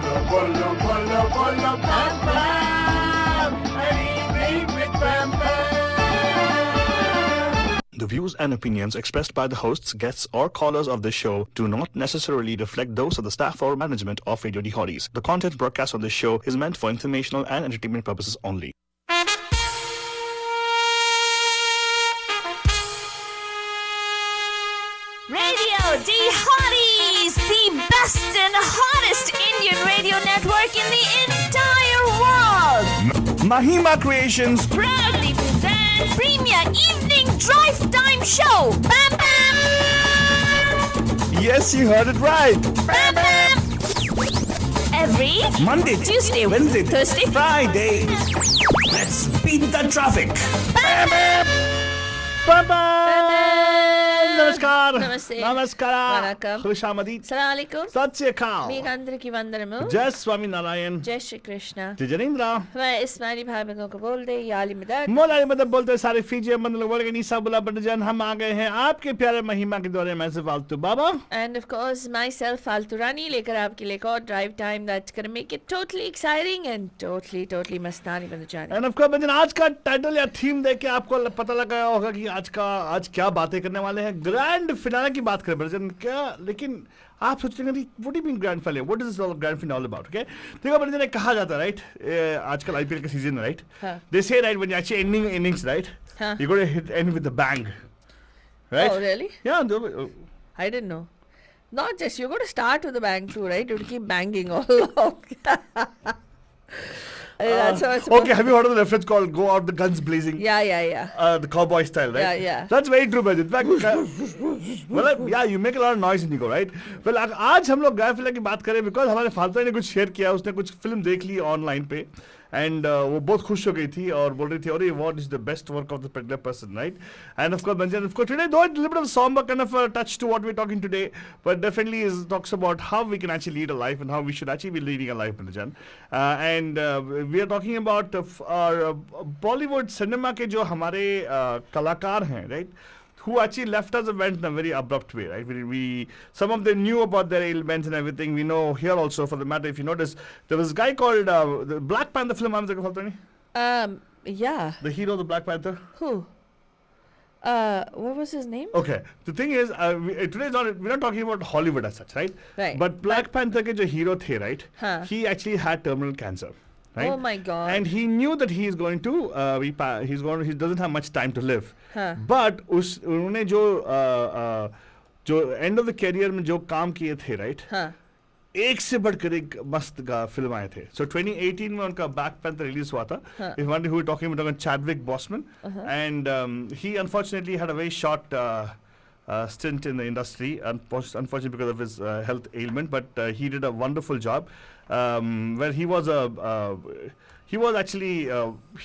bolo, bolo, bolo, pam pam. An evening with PAMPAM. The views and opinions expressed by the hosts, guests, or callers of this show do not necessarily reflect those of the staff or management of Radio Hotties. The content broadcast on this show is meant for informational and entertainment purposes only. Radio Hotties, the best and hottest Indian radio network in the entire world. Mahima Creations Proudly present Premier Evening Drive Time Show. Bam Bam! Yes, you heard it right. Bam Bam! Every Monday, Tuesday, Wednesday, Thursday, Friday. Let's beat the traffic. Bam Bam! नमस्कार नमस्ते नमस्कार वणक्कम खुशामदीद अस्सलाम वालेकुम सत श्री अकाल మీకు అందరికీ వందనము जय स्वामी नारायण जय श्री कृष्ण जय जनेन्द्र मैं इस्माइली भाई बहनों को बोल दे याली मदद मौलाना मदद बोलते सारे फीजी बंद लोग बोलेंगे निशा बुला बटजन हम आ गए हैं आपके प्यारे महिमा के दौरे में से फालतू बाबा and of course myself फालतू रानी लेकर आपके लिए एक और drive time that's gonna make it totally exciting and totally मस्तानी बन जाने एंड ऑफ कोर्स बंजन आज का टाइटल या थीम देख के आपको पता लगा होगा कि आज क्या बातें करने वाले हैं ग्रैंड फिनाले की बात करें बंजन क्या लेकिन आप सोचते हैं what do mean grand finale what is this all grand finale about okay देखो बंजन ने कहा जाता है राइट आजकल आईपीएल का season right they say right when you actually ending innings right you got to hit end with the bang right oh really या I didn't know not just you got to start with the bang too right you keep banging all along that's how it's okay, have you heard of the reference called "Go Out the Guns Blazing"? yeah The cowboy style, right? Yeah. That's very true, but in fact, well, yeah, you make a lot of noise when you go, right? Well, आज हम लोग grand finale की बात करें because हमारे father ने कुछ share किया, उसने कुछ फिल्म देख ली ऑनलाइन पे एंड वो बहुत खुश हो गई थी और बोल रही थी अरे what is the best work of the particular person right and of course बंजन of course today though it's little somber kind of touch to what we're talking today but definitely is talks about how we can actually lead a life and how we should actually be leading a life Bhanjan and we are talking about our Bollywood cinema के जो हमारे कलाकार हैं right who actually left us and went in a very abrupt way, right? We some of them knew about their ailments and everything. We know here also, for the matter, if you notice, there was a guy called the Black Panther film. yeah The hero of the Black Panther. who what was his name Okay, the thing is, today is we're not talking about Hollywood as such, right? Right. But Black Panther के जो hero थे, right? He actually had terminal cancer. Right? oh my god And he knew that he is going to he doesn't have much time to live. But उन्होंने जो end of the career में जो काम किए थे, right? एक से बढ़कर एक मस्त फिल्म आए थे. So 2018 में उनका Black Panther रिलीज हुआ था. If one who we're talking about Chadwick Boseman, and he unfortunately had a very short stint in the industry, unfortunately because of his health ailment, but he did a wonderful job. Where he was actually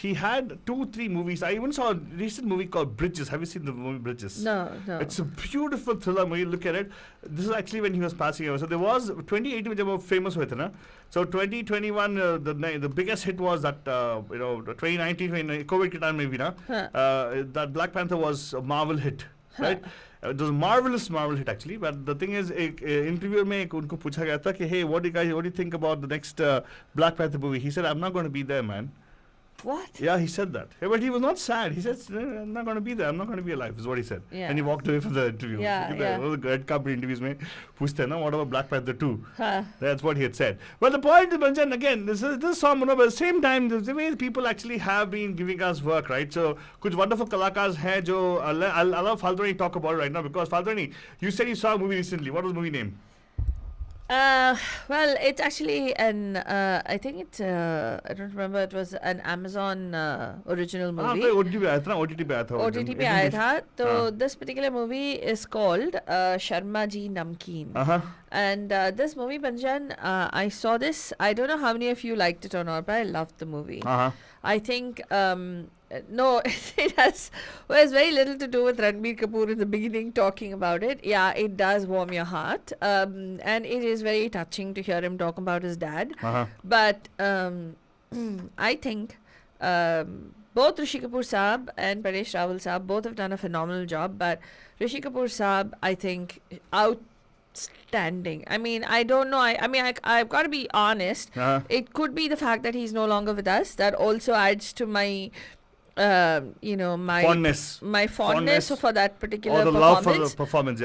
he had 2-3 movies. I even saw a recent movie called Bridges. Have you seen the movie Bridges? no It's a beautiful thriller movie. Look at it. This is actually when he was passing away. So there was 2018 which was famous with it, na? So 2021 the biggest hit was that 2019 when COVID के time में भी ना that Black Panther was a Marvel hit, right? It was a marvelous hit actually, but the thing is एक interviewer में उनको पूछा गया था कि hey what do you think about the next Black Panther movie? He said I'm not going to be there, man. what Yeah, he said that. Yeah, but he was not sad. He said I'm not going to be there. I'm not going to be alive is what he said. Yeah. And he walked away from the interview. All the red carpet interviews में पूछते हैं ना what about Black Panther 2? That's what he had said. Well, the point is, Banjan, again, this song, but at the same time, the way people actually have been giving us work, right? So, कुछ wonderful Kalakaars हैं जो I'll have Faltoni talk about it right now because Faltoni, you said you saw a movie recently. What was the movie name? Well, it's actually I think it's I don't remember. It was an Amazon original movie. OTT पे आया था ना OTT पे आया था OTT पे आया था तो this particular movie is called Sharma Ji Namkeen. And this movie Banjan I saw this. I don't know how many of you liked it or not, but I loved the movie. I think no, it has very little to do with Ranbir Kapoor in the beginning talking about it. Yeah, it does warm your heart. And it is very touching to hear him talk about his dad. But I think both Rishi Kapoor Saab and Paresh Rawal Saab both have done a phenomenal job. But Rishi Kapoor Saab, I think, outstanding. I mean, I don't know. I've got to be honest. It could be the fact that he's no longer with us. That also adds to my my fondness for that particular or the performance. love for the performance,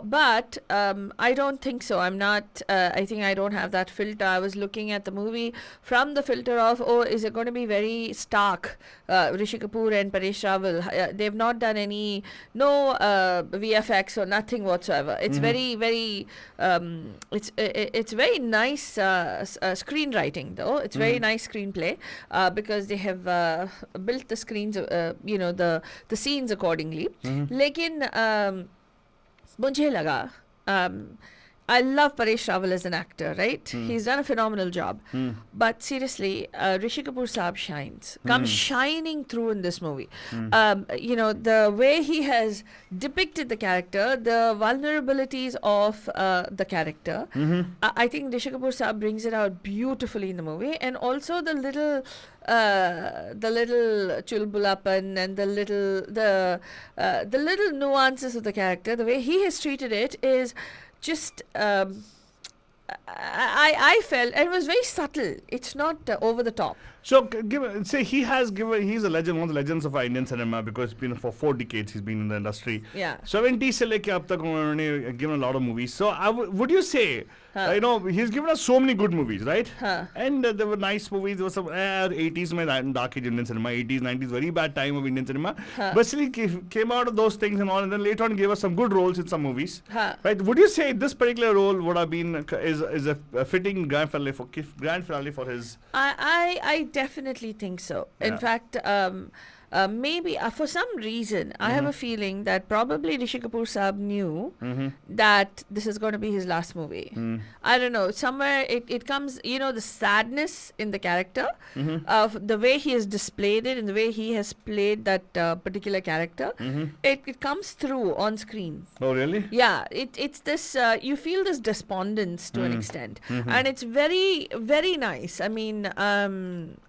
but I don't think so. I'm not I think I don't have that filter. I was looking at the movie from the filter of, is it going to be very stark? Rishi Kapoor and Paresh Rawal, they've not done VFX or nothing whatsoever. It's very, very it's very nice screenwriting though. It's very nice screenplay because they have built the screens, the scenes accordingly. Lekin mujhe laga, I love Paresh Rawal as an actor, right? He's done a phenomenal job. But seriously, Rishi Kapoor Saab comes shining through in this movie. The way he has depicted the character, the vulnerabilities of the character, I think Rishi Kapoor Saab brings it out beautifully in the movie. And also the little chulbulapan and the little nuances of the character, the way he has treated it is just I felt, and it was very subtle. It's not over the top. So, he's a legend, one of the legends of our Indian cinema, because it's been for 4 decades he's been in the industry. Yeah. 70s se leke ab tak unhone given a lot of movies. So, would you say, he's given us so many good movies, right? And there were nice movies. There was some 80s mein dark age Indian cinema, 80s, 90s, very bad time of Indian cinema. But still he came out of those things and all, and then later on gave us some good roles in some movies. Right? Would you say this particular role would have been is a fitting grand finale for his? I definitely think so. In fact, maybe for some reason, I have a feeling that probably Rishi Kapoor Saab knew that this is going to be his last movie. I don't know. Somewhere it comes, the sadness in the character, of the way he has displayed it and the way he has played that particular character. It comes through on screen. Oh, really? Yeah. It's this, you feel this despondence to an extent. And it's very, very nice. I mean,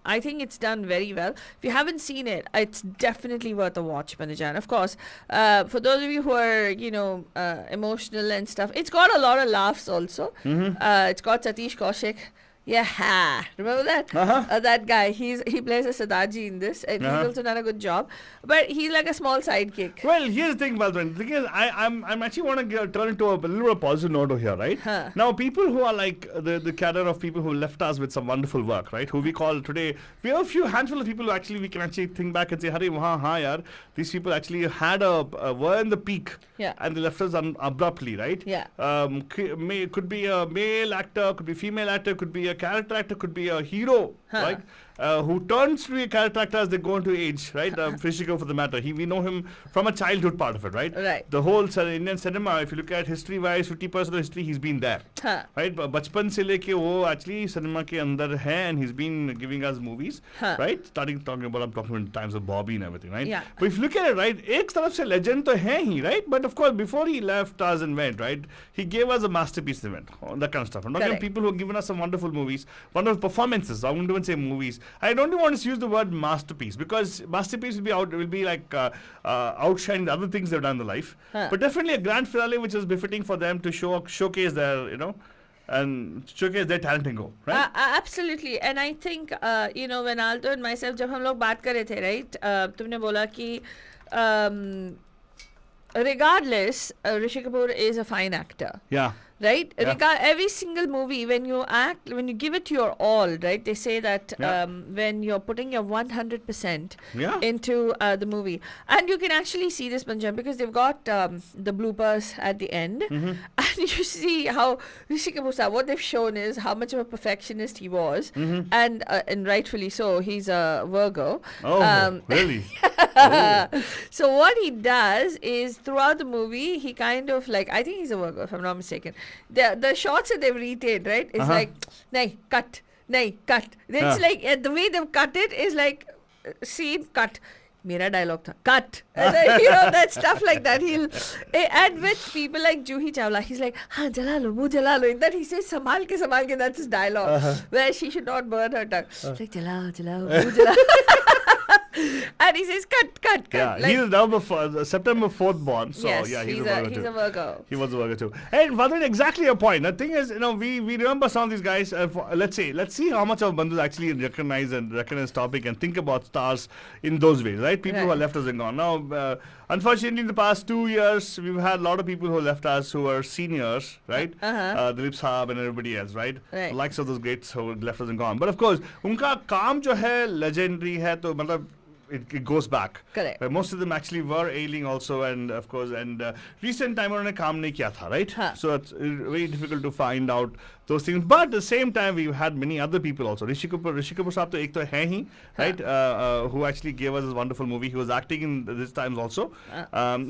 I think it's done very well. If you haven't seen it, it's definitely worth a watch, Manajan. Of course, for those of you who are, emotional and stuff, it's got a lot of laughs also. It's got Satish Kaushik. Yeah, remember that? That guy, he plays a Sadaji in this, and he's also done a good job. But he's like a small sidekick. Well, here's the thing, Baldwin. The thing is, I'm actually want to turn into a little bit of positive note over here, right? Now, people who are like the cadre of people who left us with some wonderful work, right? Who we call today, we have a handful of people who we can actually think back and say, Hare, yaar, these people actually had were in the peak. Yeah. And they left us abruptly, right? Yeah. Could be a male actor, could be female actor, could be a character actor, could be a hero, right? Who turns to be a character actor as they go into age, right? Frishiko for the matter. We know him from a childhood part of it, right? Right. The whole Indian cinema, if you look at history-wise, 50% of history, he's been there. Right? But bachpan se leke wo actually cinema ke andar hai, and he's been giving us movies, right? I'm talking in times of Bobby and everything, right? Yeah. But if you look at it, right, ek taraf se legend to hai he, right? But of course, before he left us and went, right, he gave us a masterpiece event, that kind of stuff. I'm talking about people who have given us some wonderful movies, wonderful performances. I wouldn't even say movies. I don't even want to use the word masterpiece, because masterpiece will be like outshining the other things they've done in their life. But definitely a grand finale which is befitting for them to showcase their, and showcase their talent and go, right? Absolutely. And I think, when Aldo and myself, jab hum log baat kar rahe the, right, tumne bola ki regardless, Rishi Kapoor is a fine actor. Yeah. Right? Yeah. Every single movie, when you give it your all, right? They say that when you're putting your 100% into the movie. And you can actually see this, Panjam, because they've got the bloopers at the end. And you see how Rishi Kapoor, what they've shown is how much of a perfectionist he was. And rightfully so, he's a Virgo. Oh, really? So what he does is, throughout the movie, he kind of I think he's a Virgo, if I'm not mistaken. The shots that they've retained, right? It's like, nahi, cut. It's like, the way they've cut it is like, scene, cut. Mera dialogue tha, cut. And that stuff like that. And with people like Juhi Chawla, he's like, haan, jala lo, muh jala lo. In that he says, samal ke, that's his dialogue. Where she should not burn her tongue. It's like, jala, muh jala. And he says, cut. Yeah, Like, he's September 4th born. So yes, yeah, he's a a Virgo. He was a Virgo too. And Vadran, exactly your point. The thing is, we remember some of these guys. Let's see how much of bandus actually recognize topic and think about stars in those ways, right? People who are left us and gone. Now, unfortunately, in the past 2 years, we've had a lot of people who left us who are seniors, right? Dilip Saab and everybody else, right? Right. The likes of those greats who left us and gone. But of course, उनका काम जो है legendary है तो मतलब it goes back. Correct. Most of them actually were ailing also, and of course, recent time उन्होंने काम नहीं किया था, right? So it's very difficult to find out those things. But at the same time, we've had many other people also. Rishi Kapoor साहब तो एक तो है ही, right? Who actually gave us this wonderful movie. He was acting in this times also.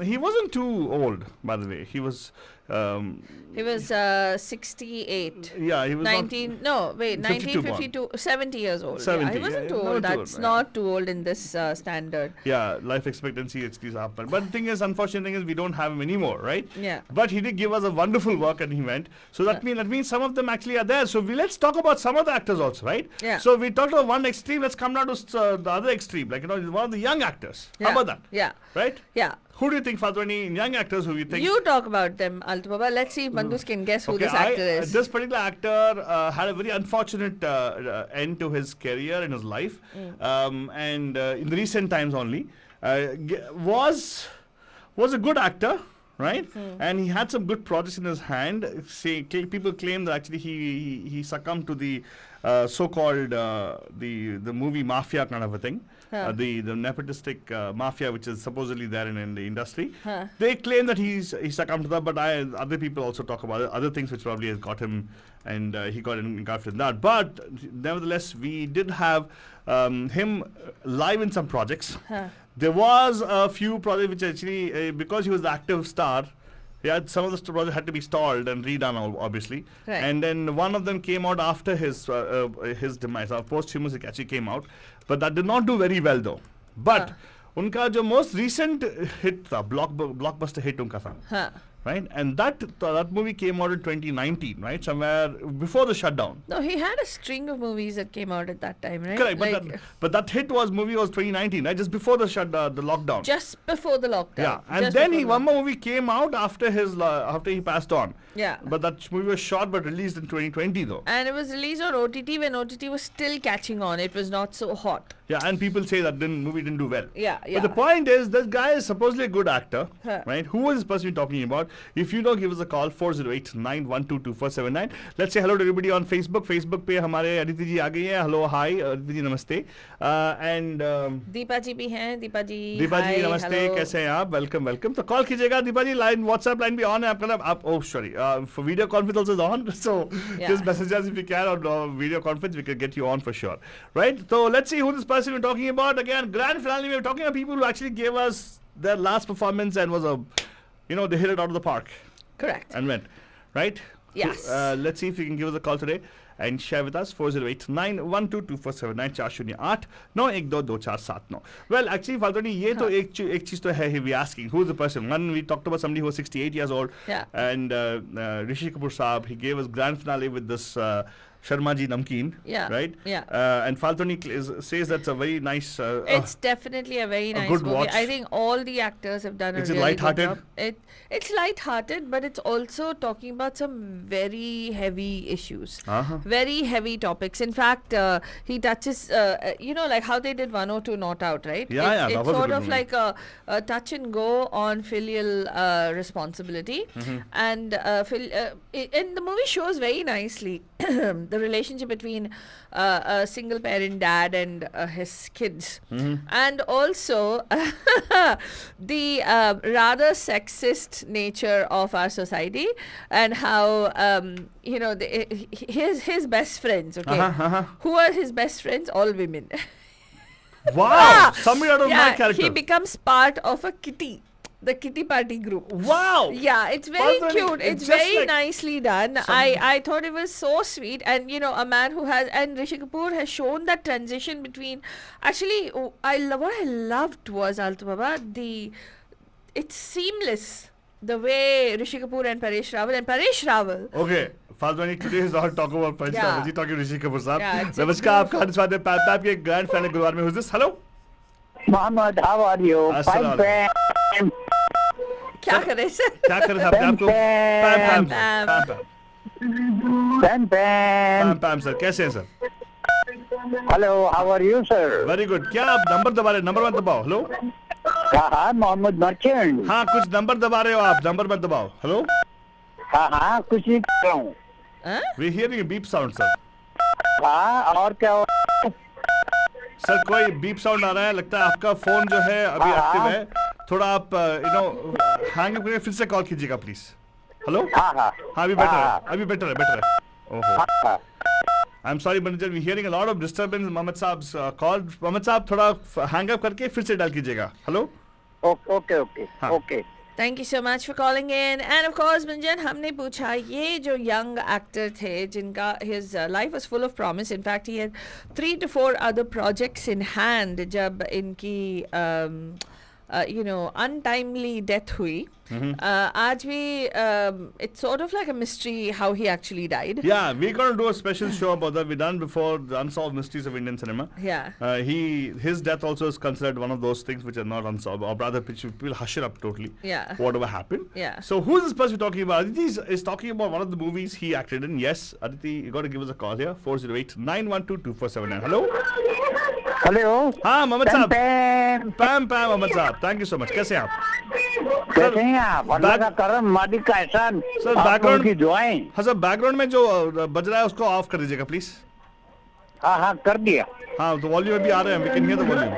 He wasn't too old, by the way. He was 68. Yeah, he was 1952, 70 years old. 70, Yeah, he wasn't too not old. too That's old, not too old in this standard. Yeah, life expectancy is happened. But the thing is, unfortunate thing is, we don't have him anymore, right? Yeah. But he did give us a wonderful work, and he went. So that means some of them actually are there. So let's talk about some of the actors also, right? Yeah. So we talked about one extreme. Let's come down to the other extreme, like one of the young actors. Yeah. How about that? Yeah. Right? Yeah. Who do you think, Fatwani, young actors who you think? You talk about them, Altu Baba. Let's see if Mandus can guess who this actor is. This particular actor had a very unfortunate end to his career and his life, and in the recent times only, was a good actor, right? And he had some good projects in his hand. People claim that actually he succumbed to the so-called the movie mafia kind of a thing. The nepotistic mafia which is supposedly there in the industry. They claim that he succumbed to that, but other people also talk about other things which probably has got him, and he got engulfed in that. But nevertheless, we did have him live in some projects. There was a few projects which actually, because he was the active star, some of the projects had to be stalled and redone, obviously. Right. And then one of them came out after his demise. Posthumous it actually came out, but that did not do very well though. But उनका जो most recent hit था, blockbuster hit उनका था. Right, and that movie came out in 2019, right, somewhere before the shutdown. No, he had a string of movies that came out at that time, right? Correct, but that movie was 2019, right, just before the lockdown. Just before the lockdown. Yeah, and then one more movie came out after he passed on. Yeah. But that movie was shot but released in 2020 though. And it was released on OTT when OTT was still catching on. It was not so hot. Yeah, and people say that movie didn't do well. Yeah. But the point is, this guy is supposedly a good actor, right? Who is this person we're talking about? If you know, give us a call, 408-912-2479. Let's say hello to everybody on Facebook. Facebook पे हमारे अदिति जी आ गई हैं. Hello, hi, Aditi जी नमस्ते. And Deepa जी भी हैं. दीपा जी नमस्ते. कैसे हैं आप? Welcome. तो कॉल कीजिएगा दीपा जी. लाइन WhatsApp line भी on है आपका. For video conference also is on. So just message us if you can on video conference. We can get you on for sure, right? So let's see who this person we're talking about. Again, grand finale. We're talking about people who actually gave us their last performance and was they hit it out of the park. Correct. And went, right? Yes. Let's see if you can give us a call today and share with us. 408-912-2479 408-912-2479. Well, actually, Faltoni, ये तो एक चीज तो है. We asking who's the person. One, we talked about somebody who was 68 years old. Yeah. And Rishi Kapoor Saab, he gave us grand finale with this Sharma Ji Namkeen. Yeah. Right? Yeah. And Faltoni says that's a very nice. It's definitely a very nice good movie. watch. I think all the actors have done a really light-hearted? good job. It's light-hearted, but it's also talking about some very heavy issues, very heavy topics. In fact, he touches, like how they did 102 Not Out, right? Yeah, it's sort of like a touch and go on filial responsibility, and the movie shows very nicely the relationship between a single parent dad and his kids, and also the rather sexist nature of our society, and how his best friends, who are his best friends? All women. Wow, somebody out of my character. He becomes part of a kitty. The kitty party group. Wow! Yeah, it's very cute. It's very nicely done. I thought it was so sweet, and a man who has, and Rishi Kapoor has shown that transition between. Actually, what I loved was Altu Baba. It's seamless. The way Rishi Kapoor and Paresh Rawal. Okay. Faltoni, today is not talk about Paresh Rawal. We're talking Rishi Kapoor Saab. Yeah, Namaskar, आपका स्वागत है PAMPAM के grand finale गुरुवार में. Who's this? Hello. Mohammed, how are you? Assalamu Fine, क्या करें sir? क्या करें साहब आपको पैम Pam. पैम सर कैसे हैं sir? Hello, how are you, sir? Very good. क्या आप नंबर दबा रहे? नंबर मत दबाओ. हेलो. हाँ, मोहम्मद मर्चेंट. हाँ कुछ नंबर दबा रहे हो आप. नंबर मत दबाओ. हेलो. हाँ, कुछ नहीं कर रहा हूँ. हाँ? We hearing beep sound sir. हाँ, और क्या हो? सर कोई बीप साउंड आ रहा है. लगता है आपका फोन जो है अभी एक्टिव है. थोड़ा आप हैंग करके फिर से कॉल कीजिएगा प्लीज. हेलो. हाँ, अभी बेटर है. अभी बेटर है. ओहो. हाँ. I am sorry but we hearing a lot of disturbance. Mohammad साहब कॉल. मोहम्मद साहब थोड़ा हैंग अप करके फिर से डाल कीजिएगा. Hello. Okay. Thank you so much for calling in. And of course, Manjan, हमने पूछा ये जो young actor थे जिनका his life was full of promise. In fact, he had 3 to 4 other projects in hand जब इनकी untimely death हुई. आज भी it's sort of like a mystery how he actually died. Yeah, we're going to do a special show about that. We've done before the unsolved mysteries of Indian cinema. Yeah. His death also is considered one of those things which are not unsolved, or rather which will hush it up totally. Yeah. Whatever happened. Yeah. So who's this person we're talking about? Aditi is talking about one of the movies he acted in. Yes, Aditi, you got to give us a call here. 408-912-2479. Hello. Hello. हाँ मोहम्मद साहब. पैम. पैम मोहम्मद साहब. Thank you so much. कैसे हैं आप? कैसे हैं आप? अल्लाह का करम, मालिक का एहसान. सर आप बैकग्राउंड की दुआएं. हाँ सर बैकग्राउंड में जो बज रहा है उसको ऑफ कर दीजिएगा प्लीज. हाँ, कर दिया. हाँ तो वॉल्यूम भी आ रहे हैं. We can hear the volume.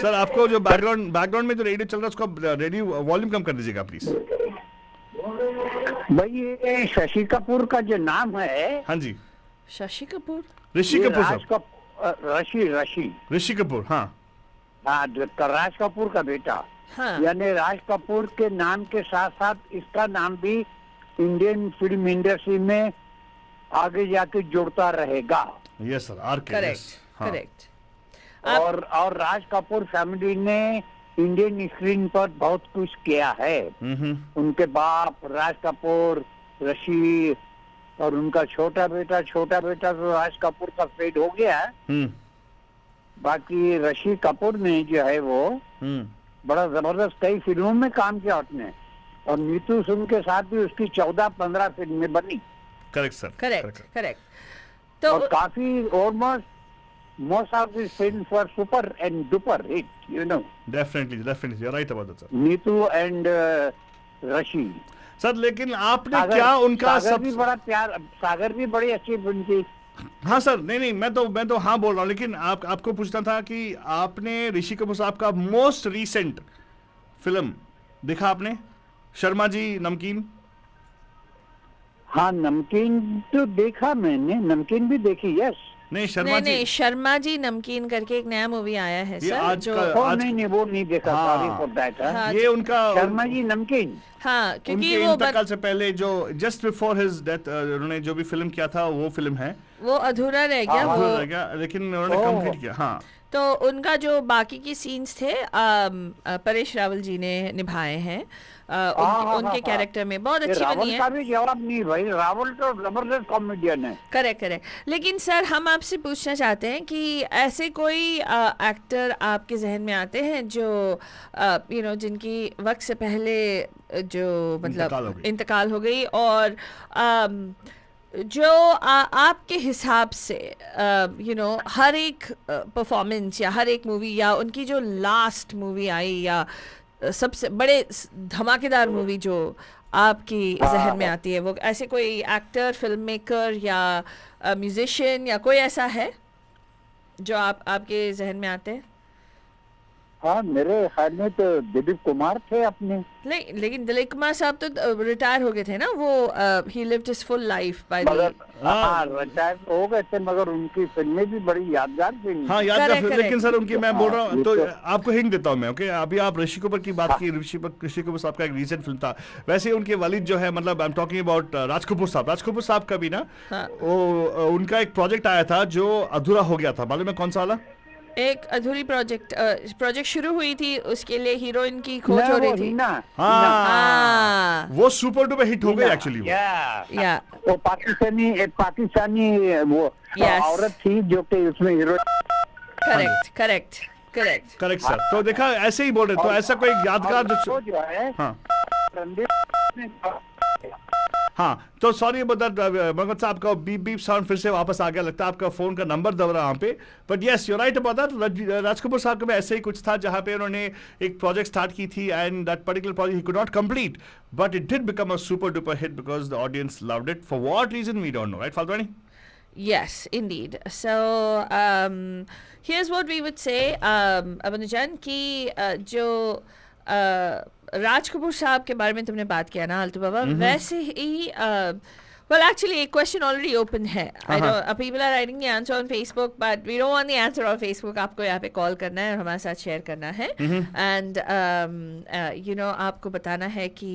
Sir आपको जो बैकग्राउंड में जो रेडियो चल रहा है उसका रेडियो वॉल्यूम कम कर दीजिएगा प्लीज. भाई ये शशि कपूर का जो नाम है. हाँ जी. शशि कपूर. ऋषि कपूर साहब. ऋषि कपूर. हाँ राज कपूर का बेटा. हाँ. यानी राज कपूर के नाम के साथ साथ इसका नाम भी इंडियन फिल्म इंडस्ट्री में आगे जाके जुड़ता रहेगा. Yes sir. Are correct. और राज कपूर फैमिली ने इंडियन स्क्रीन पर बहुत कुछ किया है. उनके बाप राज कपूर, ऋषि, और उनका छोटा बेटा तो राज कपूर का फेड हो गया. बाकी ऋषि कपूर ने जो है वो बड़ा जबरदस्त कई फिल्मों में काम किया उसने. और नीतू सिंह के साथ भी उसकी 14-15 फिल्में बनी. Correct sir. करेक्ट. तो और काफी almost most of these films were super and duper hit, Definitely, you're right about that, sir. Neetu and Rishi. Sir लेकिन आपने क्या उनका सागर भी बड़ा प्यार. सागर भी बड़ी अच्छी फिल्म थी. हाँ सर. नहीं मैं तो हाँ बोल रहा हूँ. लेकिन आपको पूछना था कि आपने ऋषि कपूर साहब का मोस्ट रीसेंट फिल्म देखा आपने? शर्मा जी नमकीन. हाँ नमकीन तो देखा मैंने. नमकीन भी देखी. यस. नहीं शर्मा जी नमकीन करके एक नया मूवी आया है सर. आज नहीं वो नहीं देखा. Sorry for that. ये उनका शर्मा जी नमकीन. हाँ क्योंकि वो इंतकाल से पहले जो जस्ट बिफोर हिज डेथ उन्होंने जो भी फिल्म किया था वो फिल्म है. वो अधूरा रह गया. लेकिन उन्होंने कंप्लीट किया. हाँ तो उनका जो बाकी की सीन्स थे परेश रावल जी ने निभाए हैं. उनके कैरेक्टर में बहुत अच्छी बनी है. रावल का भी जवाब नहीं भाई. रावल तो जबरदस्त कॉमेडियन है. करेक्ट. लेकिन सर हम आपसे पूछना चाहते हैं कि ऐसे कोई एक्टर आपके जहन में आते हैं जो जिनकी वक्त से पहले जो मतलब इंतकाल हो गई और जो आपके हिसाब से हर एक परफॉर्मेंस या हर एक मूवी या उनकी जो लास्ट मूवी आई या सबसे बड़े धमाकेदार मूवी जो आपकी जहन में आती है, वो ऐसे कोई एक्टर, फिल्म मेकर या म्यूजिशियन या कोई ऐसा है जो आपके जहन में आते हैं? हाँ मेरे ख्याल में तो दिलीप कुमार थे अपने. नहीं लेकिन दिलीप कुमार साहब तो रिटायर हो गए थे ना. वो ही lived his full life by the. Retire हो गए थे मगर उनकी फिल्में भी बड़ी यादगार थी. हाँ यादगार. लेकिन सर उनकी मैं बोल रहा हूँ तो आपको हिंट देता हूँ मैं. ओके अभी आप ऋषि कपूर की बात की. ऋषि कपूर साहब का एक रीसेंट फिल्म था. वैसे उनके वालिद जो है मतलब आई एम टॉकिंग अबाउट राज कपूर साहब का भी ना वो उनका एक प्रोजेक्ट आया था जो अधूरा हो गया था. मालूम है कौन सा वाला? एक अधूरी प्रोजेक्ट शुरू हुई थी. उसके लिए हीरोइन की खोज हो रही थी. हाँ वो सुपर डुपर हिट हो गई एक्चुअली. वो पाकिस्तानी वो औरत थी जो कि उसमें हीरोइन करेक्ट करेक्ट सर। तो देखा ऐसे ही बोल रहे, तो ऐसा कोई यादगार जो है हाँ रणदीप ने हाँ, तो सॉरी अबाउट दैट भगवत साहब, आपका बीप बीप साउंड फिर से वापस आ गया, लगता है आपका फोन का नंबर दब रहा है यहाँ पे। But yes you right about that. Raj Kapoor sahab का भी ऐसे ही कुछ था जहाँ पे उन्होंने एक प्रोजेक्ट स्टार्ट की थी एंड दैट पर्टिकुलर प्रोजेक्ट ही could not complete, but it did become a super duper hit because the audience loved it. For what reason we don't know, right Falguni? Yes, indeed. So here's what we would say, Abanujan, कि जो राज कपूर साहब के बारे में तुमने बात किया ना आलतू बाबा, वैसे ही well actually a question already open है. I know people are writing the answer on Facebook, but we don't want the answer on Facebook. आपको यहाँ पे कॉल करना है और हमारे साथ शेयर करना है and you know आपको बताना है कि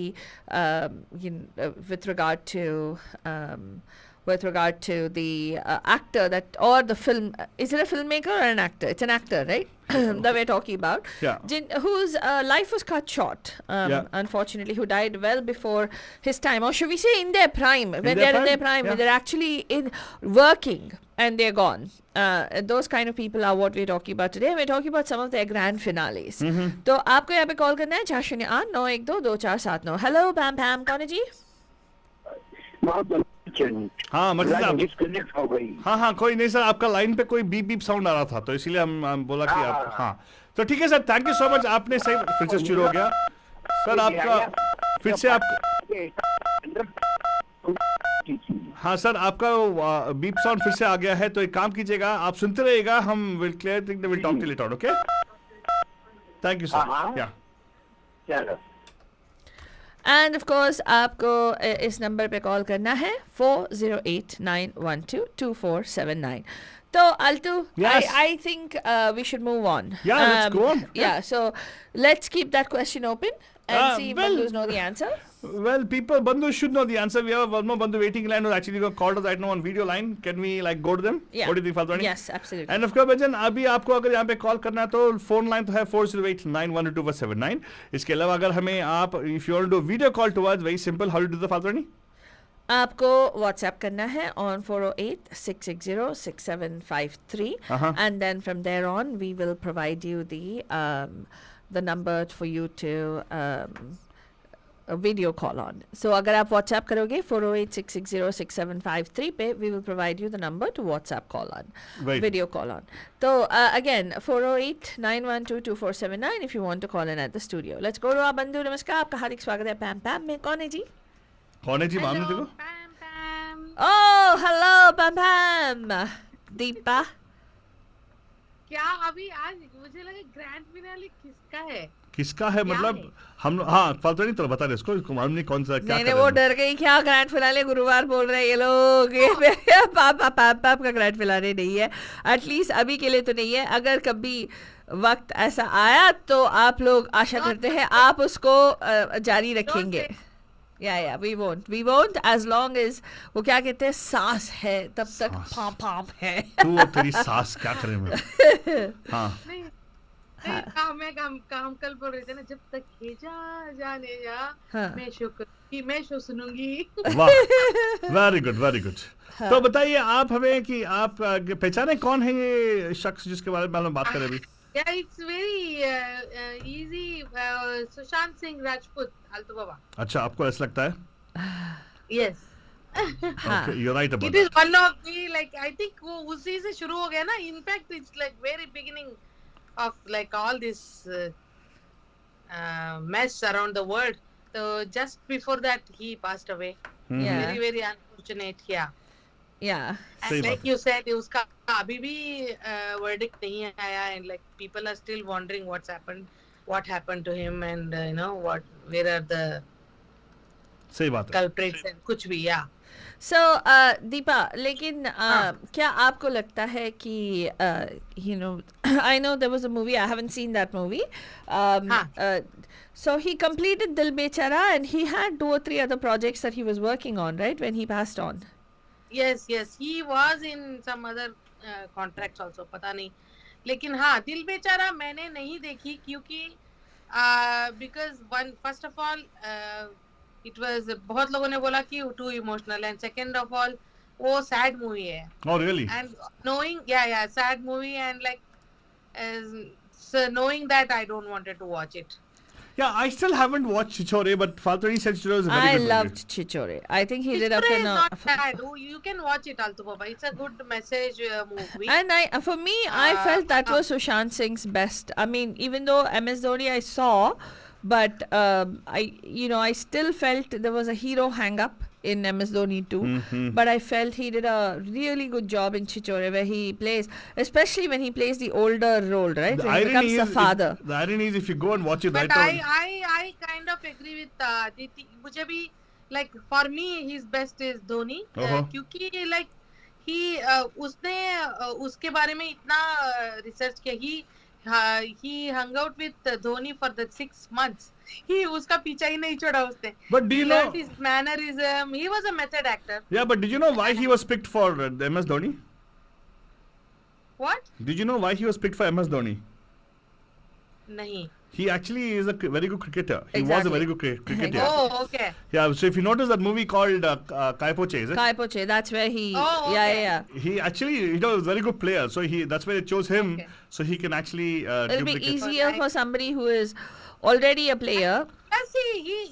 with regard to the actor that or the film, is it a filmmaker or an actor? It's an actor, right? That we're talking about, whose life was cut short, unfortunately, who died well before his time, or should we say in their prime, when they're in their prime, when they're actually in working and they're gone. Those kind of people are what we're talking about today. We're talking about some of their grand finales. तो आपको यहाँ पे call करना है 408-912-2479. Hello, Pam Pam, कौन है जी? हाँ मतलब डिस्कनेक्ट हो गई। हाँ कोई नहीं सर, आपका लाइन पे कोई बीप बीप साउंड आ रहा था, तो इसीलिए हम बोला कि आप हाँ तो ठीक है sir, thank you so much, आपने सही फिर से शुरू हो गया सर आपका फिर से आप हाँ सर आपका बीप साउंड फिर से आ गया है, तो एक काम कीजिएगा, आप सुनते रहिएगा, हम will clear thing, will talk to later on, okay? Thank you sir. Yeah चलो। एंड ऑफ कोर्स आपको इस नंबर पे कॉल करना है 408-912-2479. So Altu, yes. I think we should move on. Yeah, let's go on. Yeah, so let's keep that question open and see if Bandhus know the answer. Well, Bandhu should know the answer. We have one more Bandhu waiting line who actually called us right now on video line. Can we like go to them? Yeah. What do you think, Falguni? Yes, absolutely. And of course, Bajan, अभी आपको अगर यहाँ पे call करना है तो phone line तो है 408-912-2479. इसके अलावा अगर हमें आप if you want to do video call to us, very simple. How do you do the, Falguni? आपको WhatsApp करना है on 408-660-6753 and then from there on we will provide you the number for you to a video call on. So अगर आप WhatsApp करोगे 408-660-6753 पे we will provide you the number to WhatsApp call on, video call on. So again 408-912-2479 if you want to call in at the studio. Let's go to our बंधु। नमस्कार, आपका हार्दिक स्वागत है पैम पैम में। कौन है जी? कौन है जी? मामले देखो। Oh, hello पैम पैम। दीपा। क्या अभी आज मुझे लगा ग्रैंड फिनाले किसका है मतलब हम हाँ फालतू नहीं, तो बता दे इसको मालूम नहीं कौन सा क्या नहीं वो डर गई क्या ग्रैंड फिनाले गुरुवार बोल रहे हैं ये लोग। ये पाप का ग्रैंड फिनाले नहीं है, एटलीस्ट अभी के लिए तो नहीं है। अगर कभी वक्त ऐसा आया तो आप लोग आशा करते हैं आप उसको जारी रखेंगे। Yeah we won't as long as वो क्या कहते हैं सांस है तब तक पाम है। तू तेरी सांस क्या करे मैं हाँ काम कल बोल रहे थे ना, जब तक जाने मैं शो सुनूंगी। वाह, वेरी गुड। तो बताइए आप हमें कि आप पहचाने कौन है ये शख्स जिसके बारे में हम बात करें अभी? Yeah, it's very easy. Sushant Singh Rajput, आलतू बाबा। अच्छा, आपको ऐसा लगता है? Yes. Okay, you're right about it. It is one of the like I think वो उसी से शुरू हो गया ना. In fact, it's like very beginning of like all this mess around the world. So just before that he passed away. Very very unfortunate. Yeah. And like you said, उसका अभी भी verdict नहीं आया, and like people are still wondering what happened to him, and you know where are the सही बात है culprits and कुछ भी So दीपा, लेकिन क्या आपको लगता है कि you know I know there was a movie, I haven't seen that movie. So he completed Dil Bechara and he had 2 or 3 other projects that he was working on, right, when he passed on. Yes, he was in some other contracts also, पता नहीं, लेकिन हाँ दिल बेचारा मैंने नहीं देखी क्योंकि because first of all it was बहुत लोगों ने बोला कि too emotional, and second of all वो sad movie है. Oh really? And knowing sad movie, and like so knowing that, I don't wanted to watch it. Yeah, I still haven't watched Chichore, but Faltoni said Chichore is a very good loved movie. Chichore. I think he did a Chichore is phenomenal. not bad. You can watch it, Altu Baba. It's a good message movie. And for me, I felt that was Sushant Singh's best. I mean, even though MS Dhoni I saw, but I still felt there was a hero hang up in MS Dhoni too. But I felt he did a really good job in Chichore, where he plays, especially when he plays the older role, right? The when he becomes the father. The irony is, if you go and watch it But right now, I kind of agree with Aditi. मुझे भी, like, for me his best is Dhoni, क्योंकि like उसने उसके बारे में इतना research किया. He hung out with Dhoni for the 6 months. उसका पीछा ही नहीं छोड़ा उसने. But do you know his mannerism? He was a method actor. Yeah, but did you know why he was picked for MS Dhoni? What? Did you know why he was picked for MS Dhoni? नहीं. He actually is a very good cricketer. He Exactly. was a very good cricketer. Oh, okay. Yeah, so if you notice that movie called Kai Poche, is it? Kai Poche, that's where he. Oh, okay. Yeah. He actually, was a very good player. So that's why they chose him. Okay. So he can actually It'll be duplicate. easier for somebody who is already a player. Yes,